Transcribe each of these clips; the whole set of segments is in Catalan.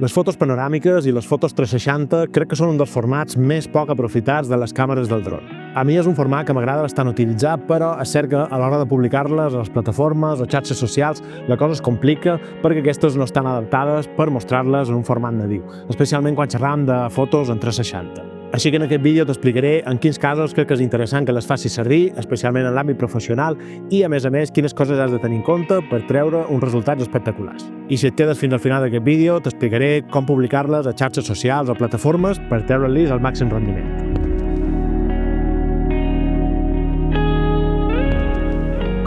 Les fotos panoràmiques i les fotos 360 crec que són un dels formats més poc aprofitats de les càmeres del dron. A mi és un format que m'agrada bastant utilitzar, però és cert que a l'hora de publicar-les a les plataformes o xarxes socials la cosa es complica perquè aquestes no estan adaptades per mostrar-les en un format nadiu, especialment quan xerram de fotos en 360. Així que en aquest vídeo t'explicaré en quins casos crec que és interessant que les facis servir, especialment en l'àmbit professional, i a més, quines coses has de tenir en compte per treure uns resultats espectaculars. I si et quedes fins al final d'aquest vídeo, t'explicaré com publicar-les a xarxes socials o plataformes per treure-li el màxim rendiment.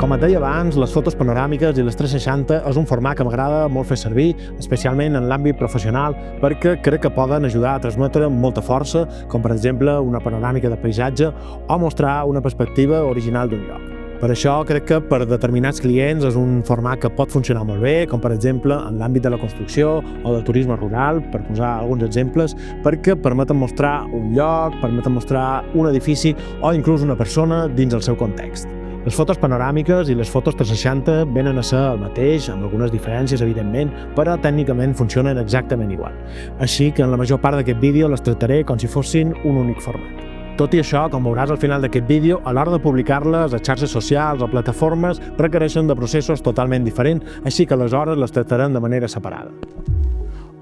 Com et deia abans, les fotos panoràmiques i les 360 és un format que m'agrada molt fer servir, especialment en l'àmbit professional, perquè crec que poden ajudar a transmetre molta força, com per exemple una panoràmica de paisatge o mostrar una perspectiva original d'un lloc. Per això crec que per determinats clients és un format que pot funcionar molt bé, com per exemple en l'àmbit de la construcció o del turisme rural, per posar alguns exemples, perquè permeten mostrar un lloc, permeten mostrar un edifici o inclús una persona dins el seu context. Les fotos panoràmiques i les fotos 360 venen a ser el mateix, amb algunes diferències, evidentment, però tècnicament funcionen exactament igual. Així que en la major part d'aquest vídeo les tractaré com si fossin un únic format. Tot i això, com veuràs al final d'aquest vídeo, a l'hora de publicar-les a xarxes socials o plataformes requereixen de processos totalment diferents, així que aleshores les tractarem de manera separada.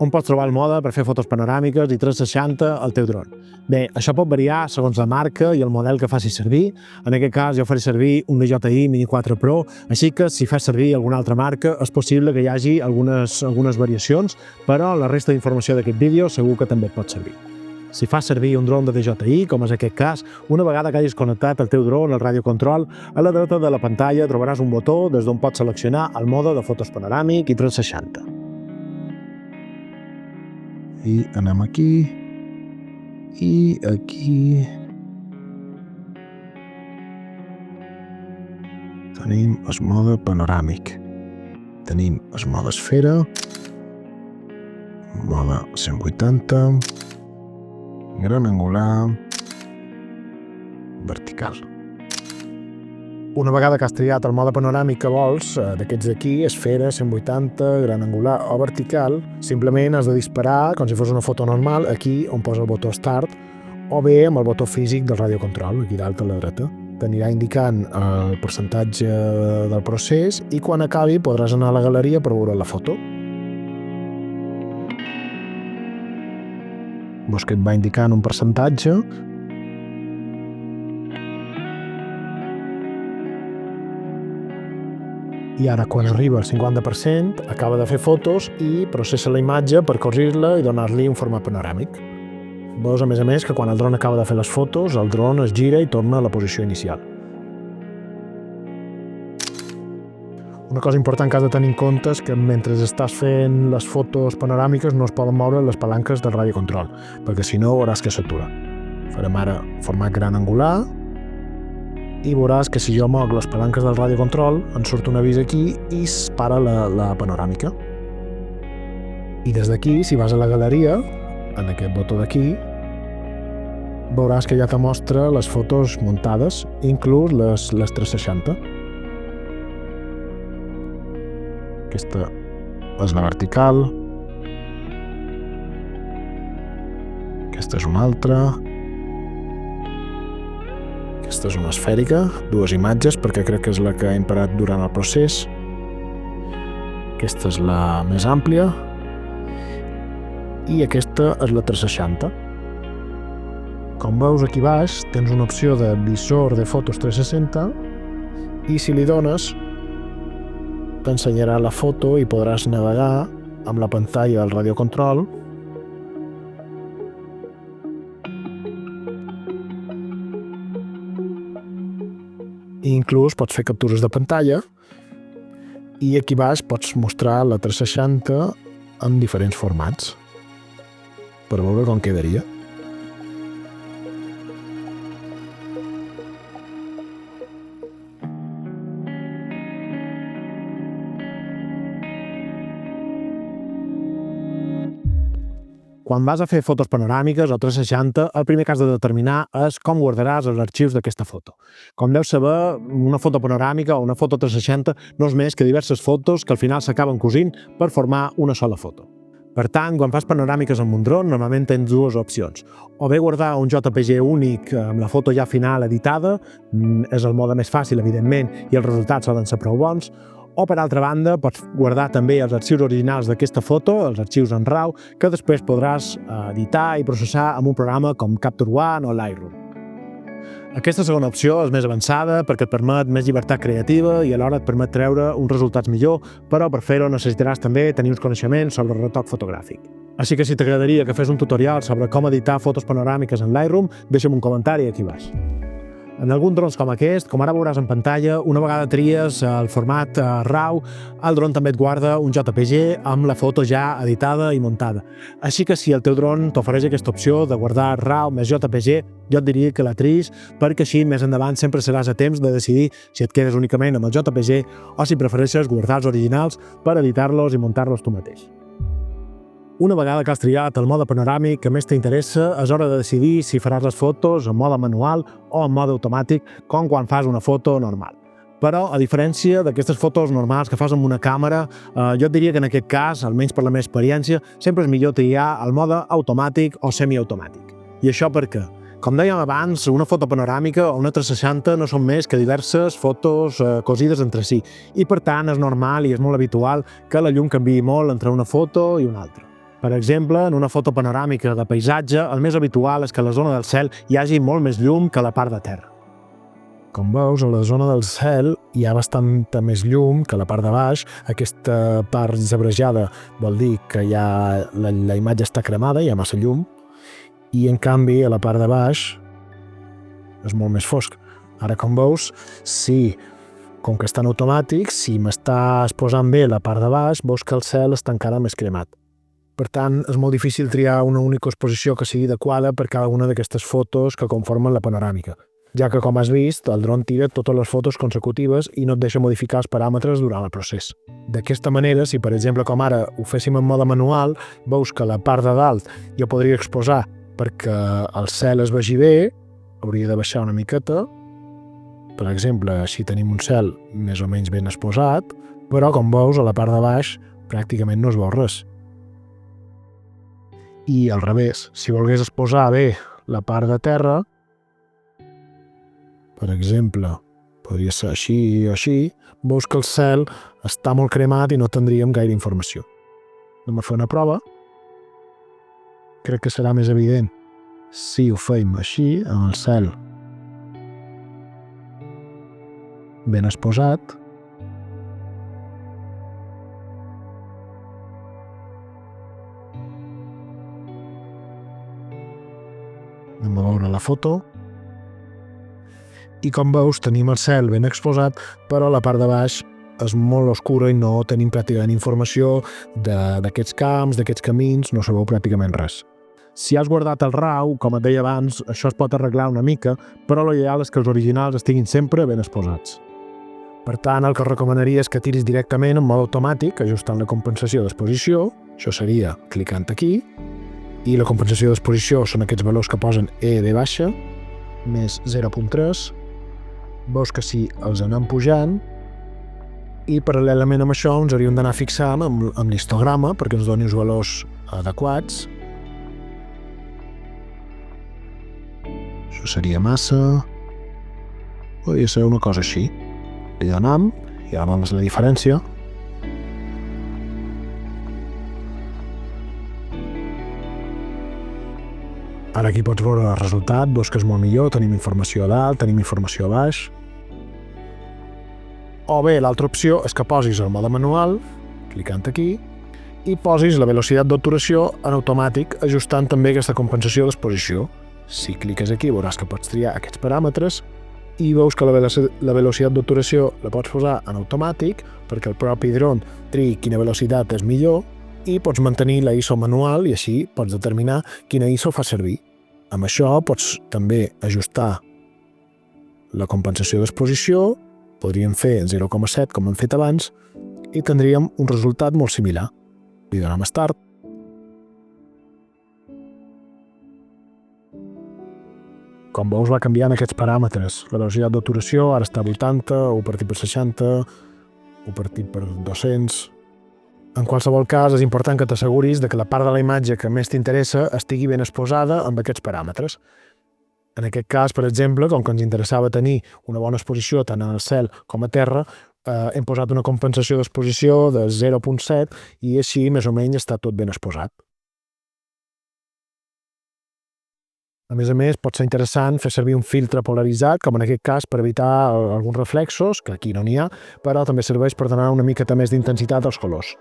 On pots trobar el mode per fer fotos panoràmiques i 360 al teu dron? Bé, això pot variar segons la marca i el model que facis servir. En aquest cas jo faré servir un DJI Mini 4 Pro, així que si fas servir alguna altra marca és possible que hi hagi algunes variacions, però la resta d'informació d'aquest vídeo segur que també et pot servir. Si fas servir un dron de DJI, com és aquest cas, una vegada que hagis connectat el teu dron al radiocontrol, a la dreta de la pantalla trobaràs un botó des d'on pots seleccionar el mode de fotos panoràmic i 360. I anem aquí, i aquí tenim el mode panoràmic, tenim el mode esfera, mode 180, gran angular, vertical. Una vegada que has triat el mode panoràmic que vols, d'aquests d'aquí, esfera, 180, gran angular o vertical, simplement has de disparar, com si fos una foto normal, aquí on posa el botó Start, o bé amb el botó físic del radiocontrol, aquí dalt a la dreta. T'anirà indicant el percentatge del procés i quan acabi podràs anar a la galeria per veure la foto. Veus que et va indicant un percentatge. I ara, quan arriba al 50%, acaba de fer fotos i processa la imatge per corregir-la i donar-li un format panoràmic. Veus, a més, que quan el dron acaba de fer les fotos, el dron es gira i torna a la posició inicial. Una cosa important que has de tenir en compte és que mentre estàs fent les fotos panoràmiques no es poden moure les palanques del radiocontrol, perquè si no veuràs que s'atura. Farem ara format gran angular, i veuràs que si jo moc les palanques del radiocontrol em surt un avís aquí i es para la panoràmica. I des d'aquí, si vas a la galeria, en aquest botó d'aquí, veuràs que ja te mostra les fotos muntades, inclús les 360. Aquesta és la vertical. Aquesta és una altra. Aquesta és una esfèrica, dues imatges, perquè crec que és la que he emparat durant el procés. Aquesta és la més àmplia. I aquesta és la 360. Com veus aquí baix, tens una opció de visor de fotos 360 i si li dones, t'ensenyarà la foto i podràs navegar amb la pantalla del radiocontrol i inclús pots fer captures de pantalla i aquí baix pots mostrar la 360 en diferents formats per veure com quedaria. Quan vas a fer fotos panoràmiques o 360, el primer que has de determinar és com guardaràs els arxius d'aquesta foto. Com deus saber, una foto panoràmica o una foto 360 no és més que diverses fotos que al final s'acaben cosint per formar una sola foto. Per tant, quan fas panoràmiques amb un dron, normalment tens dues opcions. O bé guardar un JPG únic amb la foto ja final editada, és el mode més fàcil, evidentment, i els resultats solen ser prou bons, o, per altra banda, pots guardar també els arxius originals d'aquesta foto, els arxius en RAW, que després podràs editar i processar amb un programa com Capture One o Lightroom. Aquesta segona opció és més avançada perquè et permet més llibertat creativa i alhora et permet treure uns resultats millor, però per fer-ho necessitaràs també tenir uns coneixements sobre el retoc fotogràfic. Així que si t'agradaria que fes un tutorial sobre com editar fotos panoràmiques en Lightroom, deixa'm un comentari aquí baix. En alguns drons com aquest, com ara veuràs en pantalla, una vegada tries el format RAW, el dron també et guarda un JPG amb la foto ja editada i muntada. Així que si el teu dron t'ofereix aquesta opció de guardar RAW més JPG, jo et diria que la triïs perquè així més endavant sempre seràs a temps de decidir si et quedes únicament amb el JPG o si prefereixes guardar els originals per editar-los i muntar-los tu mateix. Una vegada que has triat el mode panoràmic que més t'interessa, és hora de decidir si faràs les fotos en mode manual o en mode automàtic, com quan fas una foto normal. Però, a diferència d'aquestes fotos normals que fas amb una càmera, jo et diria que en aquest cas, almenys per la meva experiència, sempre és millor triar el mode automàtic o semiautomàtic. I això per què? Com dèiem abans, una foto panoràmica o una 360 no són més que diverses fotos cosides entre si, i per tant és normal i és molt habitual que la llum canviï molt entre una foto i una altra. Per exemple, en una foto panoràmica de paisatge, el més habitual és que a la zona del cel hi hagi molt més llum que a la part de terra. Com veus, a la zona del cel hi ha bastanta més llum que a la part de baix. Aquesta part zebrejada vol dir que la imatge està cremada, hi ha massa llum, i en canvi a la part de baix és molt més fosc. Ara, com veus, com que està en automàtic, si m'estàs posant bé la part de baix, veus que el cel està encara més cremat. Per tant, és molt difícil triar una única exposició que sigui adequada per cada una d'aquestes fotos que conformen la panoràmica, ja que, com has vist, el dron tira totes les fotos consecutives i no et deixa modificar els paràmetres durant el procés. D'aquesta manera, si per exemple com ara ho féssim en mode manual, veus que la part de dalt jo podria exposar perquè el cel es vegi bé, hauria de baixar una miqueta. Per exemple, així tenim un cel més o menys ben exposat, però com veus, a la part de baix pràcticament no es veu res. I al revés, si volgués exposar bé la part de terra, per exemple, podria ser així o així, veus que el cel està molt cremat i no tindríem gaire informació. Anem a fer una prova. Crec que serà més evident si ho fem així, amb el cel ben exposat. Anem a veure la foto. I com veus, tenim el cel ben exposat, però la part de baix és molt oscura i no tenim pràcticament informació d'aquests camps, d'aquests camins, no sabeu pràcticament res. Si has guardat el RAW, com et deia abans, això es pot arreglar una mica, però l'ideal és que els originals estiguin sempre ben exposats. Per tant, el que recomanaria és que tiris directament en mode automàtic, ajustant la compensació d'exposició. Això seria clicant aquí, i la compensació d'exposició són aquests valors que posen ED baixa, més 0.3. Veus que si els anem pujant, i paral·lelament amb això ens hauríem d'anar fixant amb l'histograma perquè ens doni uns valors adequats. Això seria massa. Podria ser una cosa així. Li donem, i ara veus la diferència. Ara aquí pots veure el resultat, veus que és molt millor, tenim informació a dalt, tenim informació a baix. O bé, l'altra opció és que posis el mode manual, clicant aquí, i posis la velocitat d'obturació en automàtic, ajustant també aquesta compensació d'exposició. Si cliques aquí veuràs que pots triar aquests paràmetres i veus que la velocitat d'obturació la pots posar en automàtic perquè el propi dron triï quina velocitat és millor, i pots mantenir la ISO manual i així pots determinar quina ISO fa servir. Amb això pots també ajustar la compensació d'exposició, podríem fer 0,7 com hem fet abans i tindríem un resultat molt similar. Li donem Start. Com veus va canviant aquests paràmetres. La velocitat d'obturació ara està a 80, 1 partit per 60, 1 partit per 200... En qualsevol cas, és important que t'asseguris que la part de la imatge que més t'interessa estigui ben exposada amb aquests paràmetres. En aquest cas, per exemple, com que ens interessava tenir una bona exposició tant al cel com a terra, hem posat una compensació d'exposició de 0,7 i així més o menys està tot ben exposat. A més, pot ser interessant fer servir un filtre polaritzat, com en aquest cas per evitar alguns reflexos, que aquí no n'hi ha, però també serveix per donar una miqueta més d'intensitat als colors.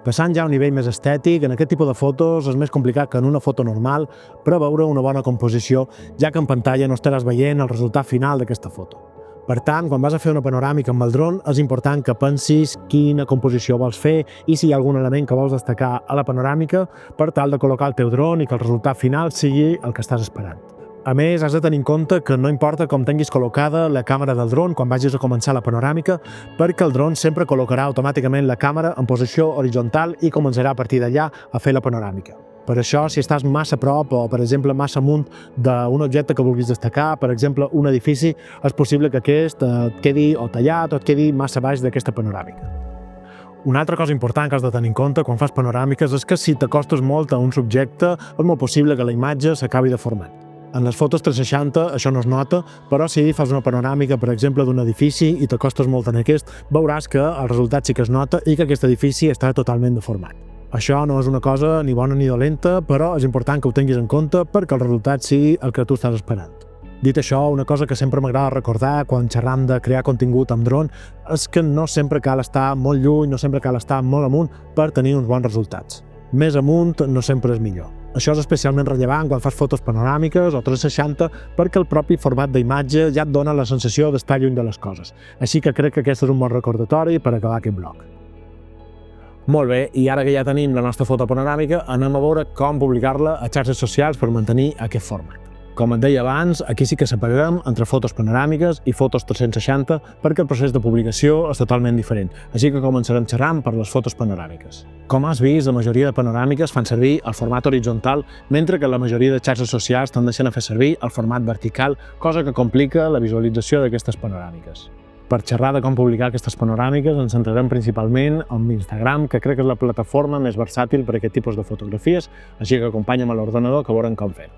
Passant ja a un nivell més estètic, en aquest tipus de fotos és més complicat que en una foto normal preveure una bona composició, ja que en pantalla no estaràs veient el resultat final d'aquesta foto. Per tant, quan vas a fer una panoràmica amb el dron, és important que pensis quina composició vols fer i si hi ha algun element que vols destacar a la panoràmica per tal de col·locar el teu dron i que el resultat final sigui el que estàs esperant. A més, has de tenir en compte que no importa com tinguis col·locada la càmera del dron quan vagis a començar la panoràmica, perquè el dron sempre col·locarà automàticament la càmera en posició horitzontal i començarà a partir d'allà a fer la panoràmica. Per això, si estàs massa a prop o, per exemple, massa amunt d'un objecte que vulguis destacar, per exemple, un edifici, és possible que aquest et quedi o tallat o et quedi massa baix d'aquesta panoràmica. Una altra cosa important que has de tenir en compte quan fas panoràmiques és que si t'acostes molt a un subjecte, és molt possible que la imatge s'acabi deformant. En les fotos 360 això no es nota, però si fas una panoràmica, per exemple, d'un edifici i t'acostes molt en aquest, veuràs que el resultat sí que es nota i que aquest edifici està totalment deformat. Això no és una cosa ni bona ni dolenta, però és important que ho tinguis en compte perquè el resultat sigui el que tu estàs esperant. Dit això, una cosa que sempre m'agrada recordar quan xerram de crear contingut amb dron és que no sempre cal estar molt lluny, no sempre cal estar molt amunt per tenir uns bons resultats. Més amunt no sempre és millor. Això és especialment rellevant quan fas fotos panoràmiques o 360 perquè el propi format d'imatge ja et dona la sensació d'estar lluny de les coses. Així que crec que aquest és un bon recordatori per acabar aquest bloc. Molt bé, i ara que ja tenim la nostra foto panoràmica, anem a veure com publicar-la a xarxes socials per mantenir aquest format. Com et deia abans, aquí sí que separem entre fotos panoràmiques i fotos 360 perquè el procés de publicació és totalment diferent, així que començarem xerrant per les fotos panoràmiques. Com has vist, la majoria de panoràmiques fan servir el format horitzontal, mentre que la majoria de xarxes socials tendeixen a fer servir el format vertical, cosa que complica la visualització d'aquestes panoràmiques. Per xerrar de com publicar aquestes panoràmiques ens centrarem principalment en Instagram, que crec que és la plataforma més versàtil per a aquest tipus de fotografies, així que acompanya'm a l'ordenador que veurem com fer-ho.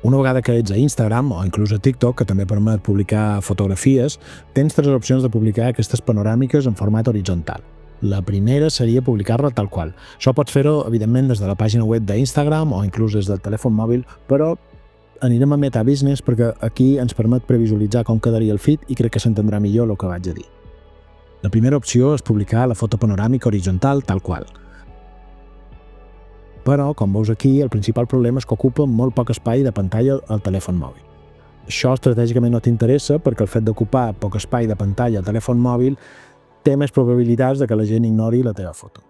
Una vegada que ets a Instagram o inclús a TikTok, que també permet publicar fotografies, tens tres opcions de publicar aquestes panoràmiques en format horitzontal. La primera seria publicar-la tal qual. Això pots fer-ho, evidentment, des de la pàgina web d'Instagram o inclús des del telèfon mòbil, però anirem a Meta Business perquè aquí ens permet previsualitzar com quedaria el feed i crec que s'entendrà millor el que vaig a dir. La primera opció és publicar la foto panoràmica horitzontal tal qual. Però, com veus aquí, el principal problema és que ocupa molt poc espai de pantalla al telèfon mòbil. Això estratègicament no t'interessa perquè el fet d'ocupar poc espai de pantalla al telèfon mòbil té més probabilitats de que la gent ignori la teva foto.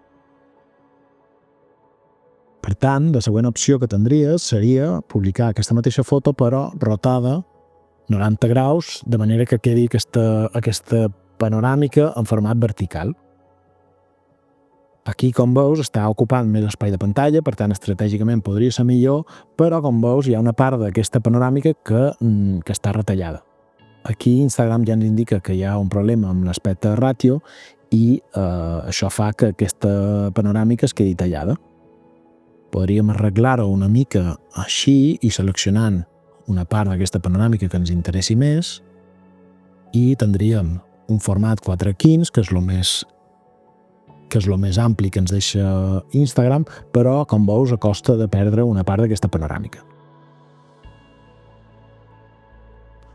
Per tant, la següent opció que tindries seria publicar aquesta mateixa foto però rotada 90 graus, de manera que quedi aquesta panoràmica en format vertical. Aquí, com veus, està ocupant més espai de pantalla, per tant, estratègicament podria ser millor, però, com veus, hi ha una part d'aquesta panoràmica que està retallada. Aquí Instagram ja ens indica que hi ha un problema amb l'aspecte ràtio i això fa que aquesta panoràmica es quedi tallada. Podríem arreglar-ho una mica així i seleccionant una part d'aquesta panoràmica que ens interessi més i tindríem un format 4:15, que és el més ampli que ens deixa Instagram, però, com veus, a costa de perdre una part d'aquesta panoràmica.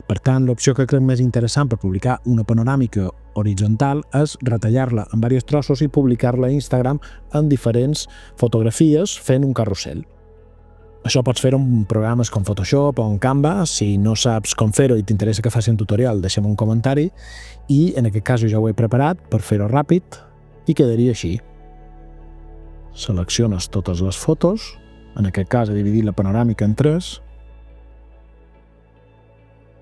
Per tant, l'opció que crec més interessant per publicar una panoràmica horitzontal és retallar-la en diversos trossos i publicar-la a Instagram en diferents fotografies fent un carrusel. Això pots fer-ho amb programes com Photoshop o en Canva. Si no saps com fer-ho i t'interessa que faci un tutorial, deixa'm un comentari i en aquest cas jo ja ho he preparat per fer-ho ràpid i quedaria així. Selecciones totes les fotos, en aquest cas he dividit la panoràmica en 3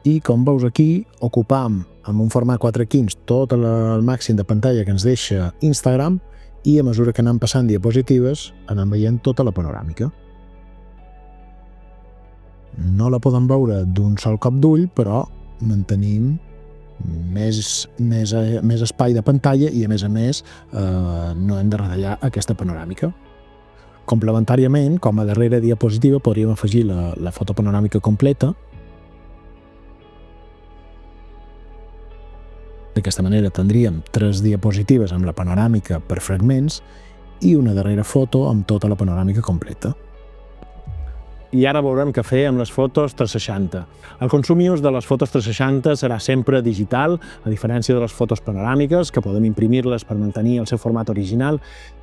i com veus aquí ocupam amb un format 4:15 tot el màxim de pantalla que ens deixa Instagram i a mesura que anem passant diapositives anem veient tota la panoràmica. No la podem veure d'un sol cop d'ull, però mantenim més espai de pantalla i, a més, no hem de retallar aquesta panoràmica. Complementàriament, com a darrera diapositiva, podríem afegir la foto panoràmica completa. D'aquesta manera tindríem 3 diapositives amb la panoràmica per fragments i una darrera foto amb tota la panoràmica completa. I ara veurem què fer amb les fotos 360. El consum i ús de les fotos 360 serà sempre digital, a diferència de les fotos panoràmiques, que podem imprimir-les per mantenir el seu format original,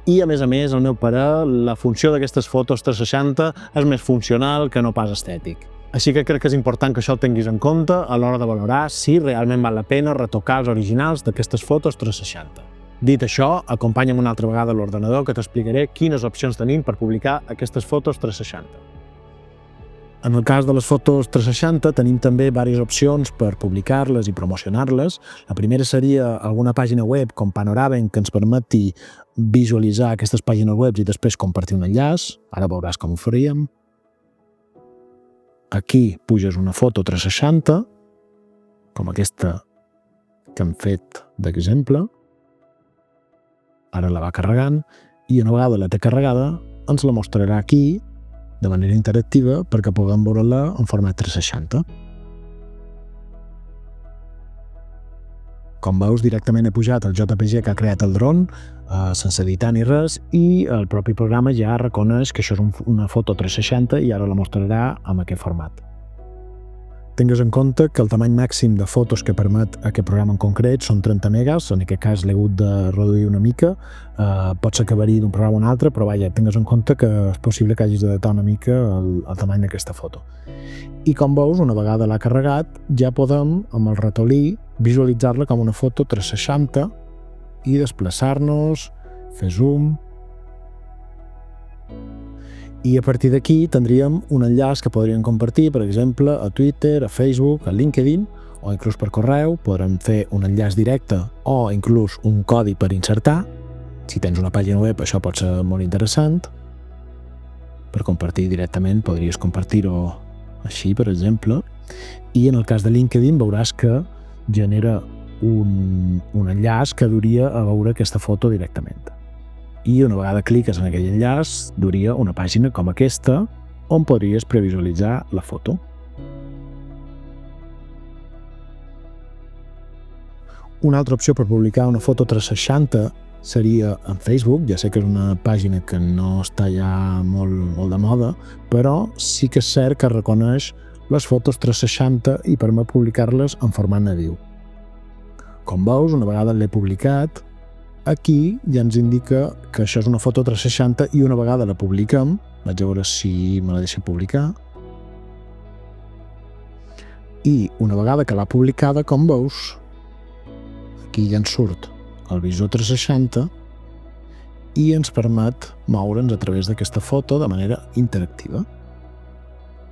i a més, al meu parer, la funció d'aquestes fotos 360 és més funcional que no pas estètic. Així que crec que és important que això ho tinguis en compte a l'hora de valorar si realment val la pena retocar els originals d'aquestes fotos 360. Dit això, acompanya'm una altra vegada a l'ordenador que t'explicaré quines opcions tenim per publicar aquestes fotos 360. En el cas de les fotos 360 tenim també diverses opcions per publicar-les i promocionar-les. La primera seria alguna pàgina web com Panoraven que ens permeti visualitzar aquestes pàgines web i després compartir un enllaç. Ara veuràs com ho faríem. Aquí puges una foto 360, com aquesta que hem fet d'exemple. Ara la va carregant i una vegada la té carregada ens la mostrarà aquí de manera interactiva perquè puguem veure-la en format 360. Com veus, directament he pujat el JPG que ha creat el dron, sense editar ni res, i el propi programa ja reconeix que això és una foto 360 i ara la mostrarà en aquest format. Tingues en compte que el tamany màxim de fotos que permet aquest programa en concret són 30 megas, en aquest cas l'he hagut de reduir una mica, pot ser que variï d'un programa a un altre, però vaja, tingues en compte que és possible que hagis d'adaptar una mica el tamany d'aquesta foto. I com veus, una vegada l'ha carregat, ja podem, amb el ratolí, visualitzar-la com una foto 360 i desplaçar-nos, fer zoom. I a partir d'aquí tindríem un enllaç que podríem compartir, per exemple, a Twitter, a Facebook, a LinkedIn, o inclús per correu. Podrem fer un enllaç directe o inclús un codi per insertar. Si tens una pàgina web, això pot ser molt interessant. Per compartir directament, podries compartir-ho així, per exemple. I en el cas de LinkedIn veuràs que genera un enllaç que duria a veure aquesta foto directament. I una vegada cliques en aquell enllaç, duria una pàgina com aquesta on podries previsualitzar la foto. Una altra opció per publicar una foto 360 seria en Facebook. Ja sé que és una pàgina que no està ja molt de moda, però sí que és cert que reconeix les fotos 360 i permet publicar-les en format nadiu. Com veus, una vegada l'he publicat, aquí ja ens indica que això és una foto 360 i una vegada la publiquem, vaig a veure si me la deixa publicar, i una vegada que l'ha publicada, com veus, aquí ja ens surt el visor 360 i ens permet moure'ns a través d'aquesta foto de manera interactiva.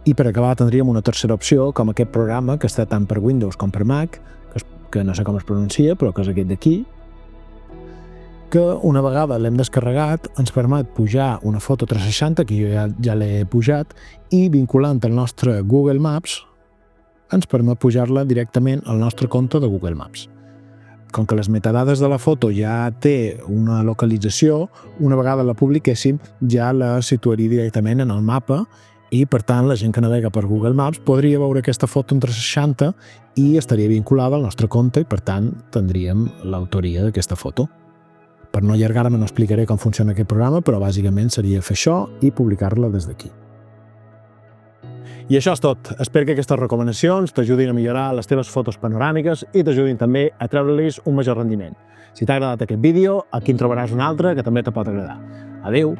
I per acabar tindríem una tercera opció, com aquest programa que està tant per Windows com per Mac, que no sé com es pronuncia, però que és aquest d'aquí, que una vegada l'hem descarregat ens permet pujar una foto 360, que jo ja l'he pujat, i vinculant el nostre Google Maps ens permet pujar-la directament al nostre compte de Google Maps. Com que les metadades de la foto ja té una localització, una vegada la publiquéssim ja la situaria directament en el mapa i, per tant, la gent que navega per Google Maps podria veure aquesta foto en 360 i estaria vinculada al nostre compte i, per tant, tindríem l'autoria d'aquesta foto. Per no allargar-me no explicaré com funciona aquest programa, però bàsicament seria fer això i publicar-la des d'aquí. I això és tot. Espero que aquestes recomanacions t'ajudin a millorar les teves fotos panoràmiques i t'ajudin també a treure-li un major rendiment. Si t'ha agradat aquest vídeo, aquí en trobaràs un altre que també te pot agradar. Adéu!